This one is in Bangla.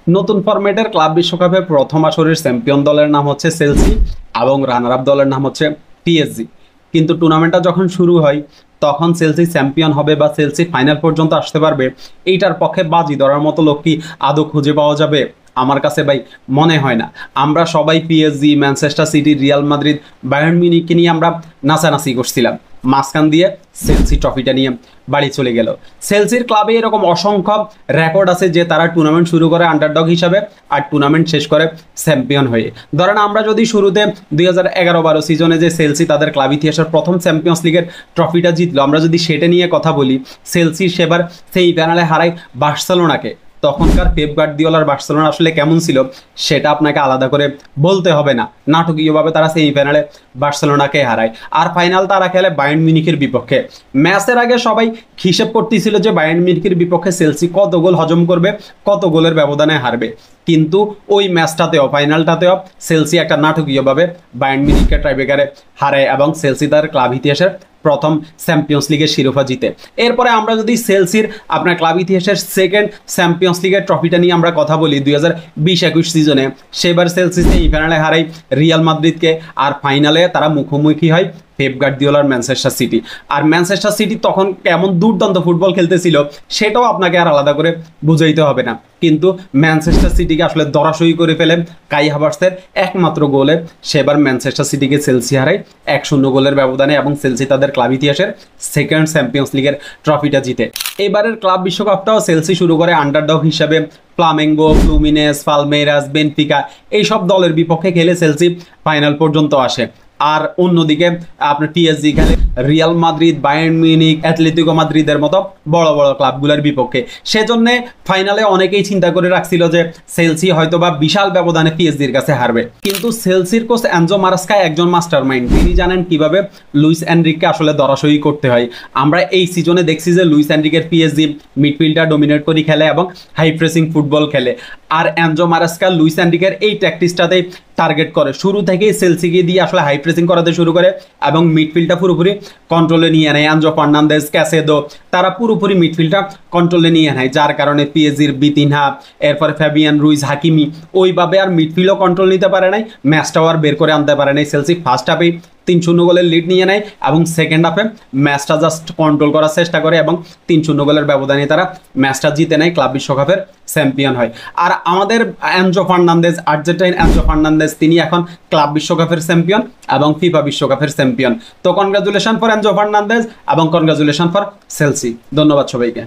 নতুন ফরম্যাটের ক্লাব বিশ্বকাপে প্রথম আসরের চ্যাম্পিয়ন দলের নাম হচ্ছে চেলসি এবং রানার আপ দলের নাম হচ্ছে পিএসজি। কিন্তু টুর্নামেন্টটা যখন শুরু হয় তখন চেলসি চ্যাম্পিয়ন হবে বা চেলসি ফাইনাল পর্যন্ত আসতে পারবে, এইটার পক্ষে বাজি ধরার মতো লোক কি আদৌ খুঁজে পাওয়া যাবে? আমার কাছে ভাই মনে হয় না। আমরা সবাই PSG, Manchester City, Real Madrid, Bayern মিউনিখকে নিয়ে আমরা নাচানাচি করছিলাম, মাঝখান দিয়ে চেলসি ট্রফিটা নিয়ে বাড়ি চলে গেল। চেলসির ক্লাবে এরকম অসংখ্য রেকর্ড আছে যে তারা টুর্নামেন্ট শুরু করে আন্ডারডগ হিসাবে আর টুর্নামেন্ট শেষ করে চ্যাম্পিয়ন হয়ে। ধরেন আমরা যদি শুরুতে 2011-12 সিজনে যে চেলসি তাদের ক্লাব ইতিহাসের প্রথম চ্যাম্পিয়ন্স লিগের ট্রফিটা জিতলো, আমরা যদি সেটা নিয়ে কথা বলি, চেলসি সেবার সেই প্যানেলে হারায় বার্সেলোনাকে। তখনকার পেপ গার্দিওলার বার্সেলোনা আসলে কেমন ছিল সেটা আপনাকে আলাদা করে বলতে হবে না। নাটকীয়ভাবে তারা সেমিফাইনালে বার্সেলোনাকে হারায়, আর ফাইনাল তারা খেলে বায়ার্ন মিউনিখের বিপক্ষে। ম্যাচের আগে সবাই হিসেব করতেছিল যে বায়ার্ন মিউনিখের বিপক্ষে চেলসি কত গোল হজম করবে, কত গোলের ব্যবধানে হারবে। কিন্তু ওই ম্যাচটাতেও, ফাইনালটাতেও চেলসি একটা নাটকীয়ভাবে বায়ার্ন মিউনিখকে টাইব্রেকারে হারায় এবং চেলসি তার ক্লাব ইতিহাসের প্রথম চ্যাম্পিয়ন্স লিগের শিরোপা জিতে। এরপরে আমরা যদি চেলসির আপনার ক্লাব ইতিহাসের সেকেন্ড চ্যাম্পিয়ন্স লিগের ট্রফিটা নিয়ে আমরা কথা বলি, 2020-21 সিজনে সেবার চেলসি সেমিফাইনালে হারায় রিয়াল মাদ্রিদকে, আর ফাইনালে তারা মুখোমুখি হয় পেপ গার্দিওলার ম্যানচেস্টার সিটি। আর ম্যানচেস্টার সিটি তখন কেমন দুর্দান্ত ফুটবল খেলতেছিল সেটাও আপনাকে আর আলাদা করে বুঝাইতে হবে না। কিন্তু ম্যানচেস্টার সিটিকে আসলে দরাসই করে ফেলে কাই হাভার্টসের একমাত্র গোলে সেবার ম্যানচেস্টার সিটিকে চেলসি হারায় 1-0 গোলের ব্যবধানে, এবং চেলসি তাদের ক্লাব ইতিহাসের সেকেন্ড চ্যাম্পিয়ন্স লিগের ট্রফিটা জিতে। এবারের ক্লাব বিশ্বকাপটাও চেলসি শুরু করে আন্ডারডগ হিসাবে ফ্লামেঙ্গো, ফ্লুমিনেস, পালমেইরাস, বেনফিকা এইসব দলের বিপক্ষে খেলে চেলসি ফাইনাল পর্যন্ত আসে। আর অন্যদিকে আপনার পিএসজি খেলে Real Madrid, Bayern Munich, Atletico মাদ্রিদের মতো বড় বড় ক্লাবগুলোর বিপক্ষে। সেজন্য ফাইনালে অনেকেই চিন্তা করে রাখছিল যে চেলসি হয়তো বা বিশাল ব্যবধানে পিএসজির কাছে হারবে। কিন্তু চেলসির কোচ এনজো মারাস্কা একজন মাস্টার মাইন্ড, তিনি জানেন কিভাবে লুইস এনরিককে আসলে দরাসই করতে হয়। আমরা এই সিজনে দেখছি যে লুইস এনরিকের পিএসজি মিডফিল্ডার ডোমিনেট করে খেলে এবং হাই প্রেসিং ফুটবল খেলে, আর এনজো মারাস্কা লুইস এনরিকের এই ট্যাকটিক্সটাতেই টার্গেট করে। শুরু থেকেই চেলসিকে দিয়ে আসলে হাই প্রেসিং করাতে শুরু করে এবং মিডফিল্ডটা পুরোপুরি কন্ট্রোলে নিয়ে নেয়। আনজো ফার্নান্দেজ, ক্যাসেদো তারা পুরোপুরি মিডফিল্ডটা কন্ট্রোলে নিয়ে নেয়, যার কারণে পিএসজির বিতিনহা, এরপরে ফ্যাবিয়ান রুইজ, হাকিমি ওইভাবে আর মিডফিল্ডও কন্ট্রোল নিতে পারে নাই, ম্যাচটাও আর বের করে আনতে পারে নাই। চেলসি ফার্স্ট হাফেই 3-0 গোলের লিড নিয়ে নেয় এবং সেকেন্ড হাফে ম্যাচটা জাস্ট কন্ট্রোল করার চেষ্টা করে এবং 3-0 গোলের ব্যবধানে তারা ম্যাচটা জিতে নেয়, ক্লাব বিশ্বকাপের চ্যাম্পিয়ন হয়। আর আমাদের Enzo Fernandez, Argentine Enzo Fernandez, তিনি এখন ক্লাব বিশ্বকাপের চ্যাম্পিয়ন এবং ফিফা বিশ্বকাপের চ্যাম্পিয়ন। তো কনগ্রাচুলেশন ফর এনজো ফার্নান্দেজ এবং কনগ্রাচুলেশন ফর চেলসি। ধন্যবাদ সবাইকে।